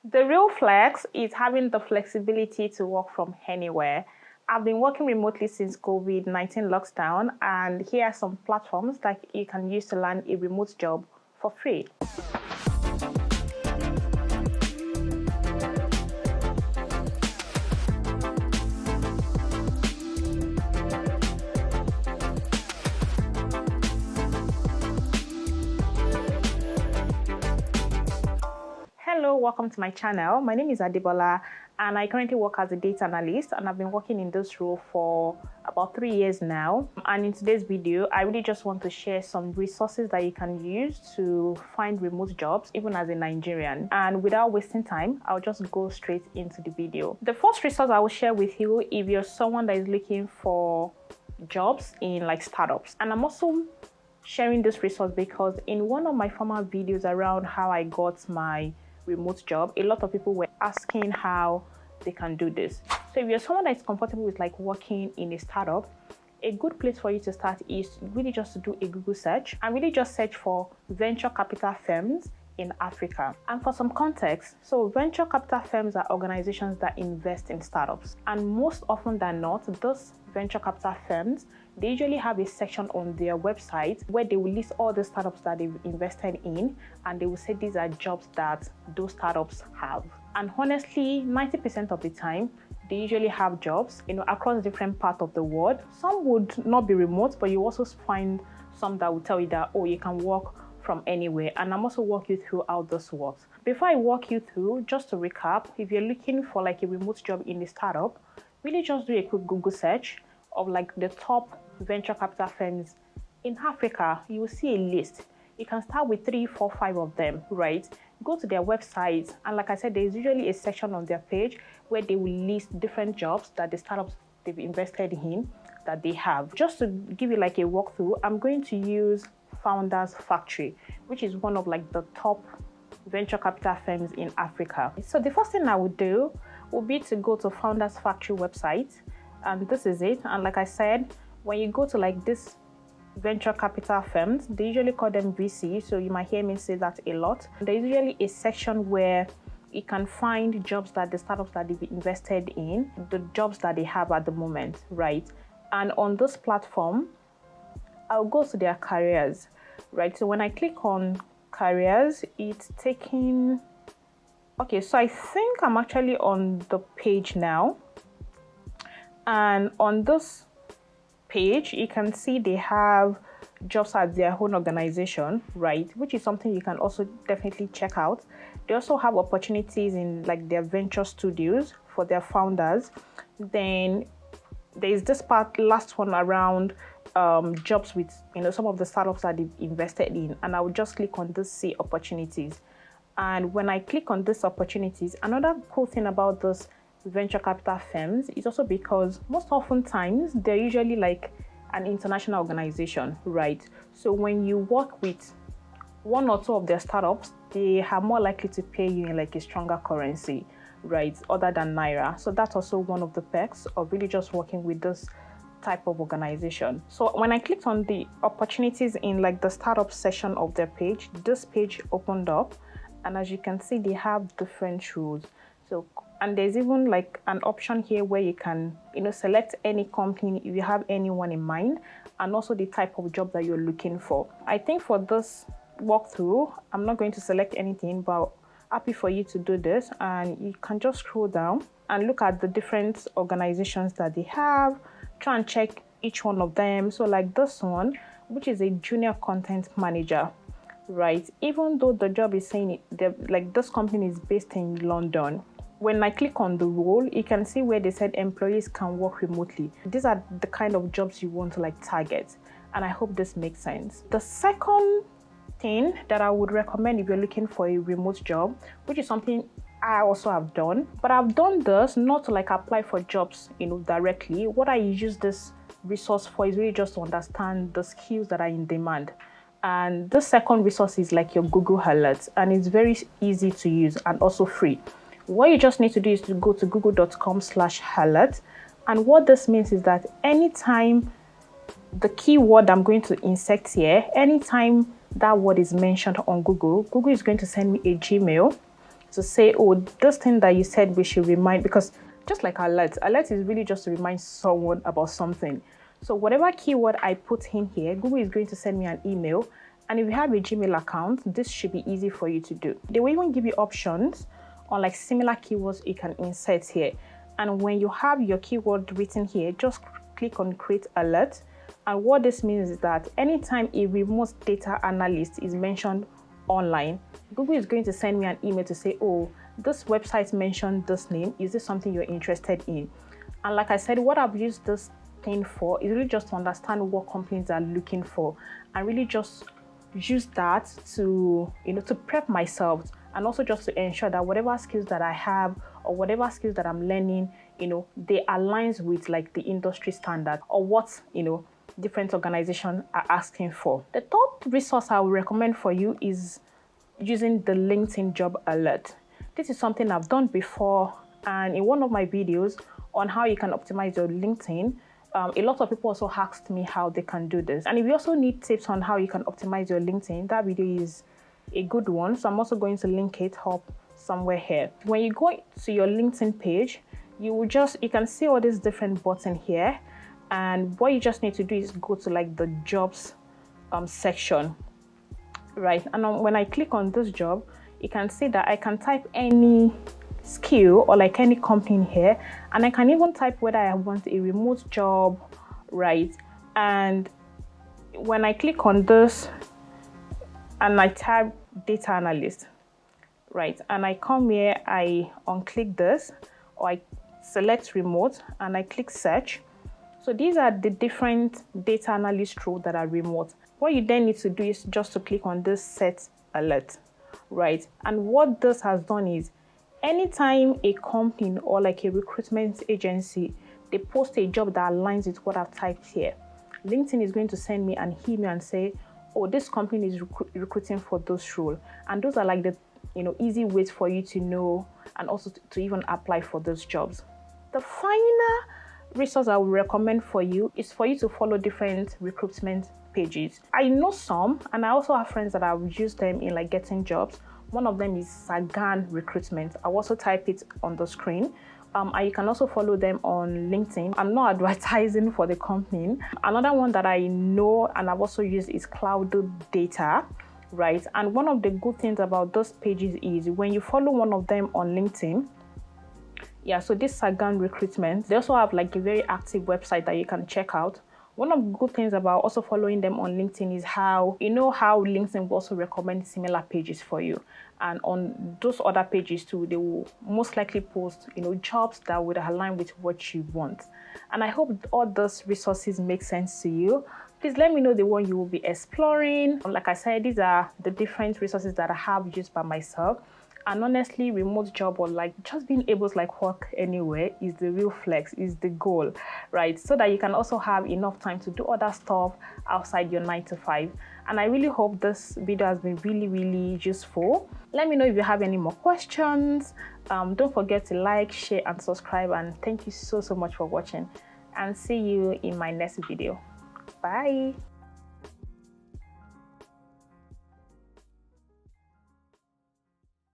The real flex is having the flexibility to work from anywhere. I've been working remotely since COVID-19 lockdown, and here are some platforms that you can use to land a remote job for free. Hello, welcome to my channel. My name is Adebola and I currently work as a data analyst, and I've been working in this role for about 3 years now. And in today's video, I really just want to share some resources that you can use to find remote jobs, even as a Nigerian. And without wasting time, I'll just go straight into the video. The first resource I will share with you, if you're someone that is looking for jobs in like startups. And I'm also sharing this resource because in one of my former videos around how I got my remote job, a lot of people were asking how they can do this. So if you're someone that is comfortable with like working in a startup, a good place for you to start is really just to do a Google search and really just search for venture capital firms in Africa. And for some context, so venture capital firms are organizations that invest in startups, and most often than not, those venture capital firms, they usually have a section on their website where they will list all the startups that they've invested in, and they will say these are jobs that those startups have. And honestly, 90% of the time, they usually have jobs, across different parts of the world. Some would not be remote, but you also find some that will tell you that, oh, you can work from anywhere. And I'm also walk you through how this works. Before I walk you through, just to recap, if you're looking for like a remote job in a startup, really just do a quick Google search of like the top venture capital firms in Africa. You will see a list. You can start with 3, 4, 5 of them, right? Go to their websites, and like I said, there's usually a section on their page where they will list different jobs that the startups they've invested in that they have. Just to give you like a walkthrough, I'm going to use Founders Factory, which is one of like the top venture capital firms in Africa. So the first thing I would do would be to go to Founders Factory website, and this is it. And like I said, when you go to like this venture capital firms, they usually call them VC, so you might hear me say that a lot. There's usually a section where you can find jobs that the startups that they've invested in, the jobs that they have at the moment, right? And on this platform, I'll go to their careers, right? So when I click on careers, it's taking, okay, so I think I'm actually on the page now. And on this page, you can see they have jobs at their own organization, right? Which is something you can also definitely check out. They also have opportunities in like their venture studios for their founders. Then there's this last one around jobs with some of the startups that they've invested in, and I will just click on this see opportunities. And when I click on these opportunities, another cool thing about this venture capital firms is also because most often times they're usually like an international organization, right? So when you work with one or two of their startups, they are more likely to pay you in like a stronger currency, right, other than Naira. So that's also one of the perks of really just working with this type of organization. So when I clicked on the opportunities in like the startup section of their page, this page opened up, and as you can see, they have different rules. So, and there's even like an option here where you can, select any company if you have anyone in mind, and also the type of job that you're looking for. I think for this walkthrough, I'm not going to select anything, but happy for you to do this. And you can just scroll down and look at the different organizations that they have, try and check each one of them. So like this one, which is a junior content manager, right? Even though the job is saying like this company is based in London, when I click on the role, you can see where they said employees can work remotely. These are the kind of jobs you want to like target, and I hope this makes sense. The second thing that I would recommend if you're looking for a remote job, which is something I also have done, but I've done this not to like apply for jobs, directly. What I use this resource for is really just to understand the skills that are in demand. And the second resource is like your Google Alerts, and it's very easy to use and also free. What you just need to do is to go to google.com/alert. And what this means is that anytime the keyword I'm going to insert here, anytime that word is mentioned on Google, Google is going to send me a Gmail to say, oh, this thing that you said we should remind, because just like alert is really just to remind someone about something. So whatever keyword I put in here, Google is going to send me an email. And if you have a Gmail account, this should be easy for you to do. They will even give you options on like similar keywords you can insert here. And when you have your keyword written here, just click on create alert. And what this means is that anytime a remote data analyst is mentioned online, Google is going to send me an email to say, oh, this website mentioned this name. Is this something you're interested in? And like I said, what I've used this thing for is really just to understand what companies are looking for, and really just use that to, to prep myself, and also just to ensure that whatever skills that I have or whatever skills that I'm learning, they aligns with like the industry standard or what, different organizations are asking for. The third resource I would recommend for you is using the LinkedIn job alert. This is something I've done before, and in one of my videos on how you can optimize your LinkedIn, a lot of people also asked me how they can do this. And if you also need tips on how you can optimize your LinkedIn, that video is a good one. So I'm also going to link it up somewhere here. When you go to your LinkedIn page, you can see all these different buttons here. And what you just need to do is go to like the jobs section, right? And when I click on this job, you can see that I can type any skill or like any company here, and I can even type whether I want a remote job, right? And when I click on this and I type data analyst, right, and I come here, I unclick this, or I select remote and I click search. So these are the different data analyst roles that are remote. What you then need to do is just to click on this set alert, right? And what this has done is, anytime a company or like a recruitment agency, they post a job that aligns with what I've typed here, LinkedIn is going to send me an email and say, oh, this company is recruiting for this role. And those are like the easy ways for you to know and also to even apply for those jobs. The final resource I would recommend for you is for you to follow different recruitment pages. I know some, and I also have friends that have used them in like getting jobs. One of them is Sagan Recruitment. I'll also type it on the screen. And you can also follow them on LinkedIn. I'm not advertising for the company. Another one that I know and I've also used is Cloud Data, right? And one of the good things about those pages is when you follow one of them on LinkedIn, so this Sagan Recruitment, they also have like a very active website that you can check out. One of the good things about also following them on LinkedIn is how LinkedIn will also recommend similar pages for you. And on those other pages too, they will most likely post, jobs that would align with what you want. And I hope all those resources make sense to you. Please let me know the one you will be exploring. Like I said, these are the different resources that I have used by myself. And honestly, remote job or like just being able to like work anywhere is the real flex, is the goal, right? So that you can also have enough time to do other stuff outside your 9 to 5. And I really hope this video has been really, really useful. Let me know if you have any more questions. Don't forget to like, share, and subscribe. And thank you so much for watching. And see you in my next video. Bye.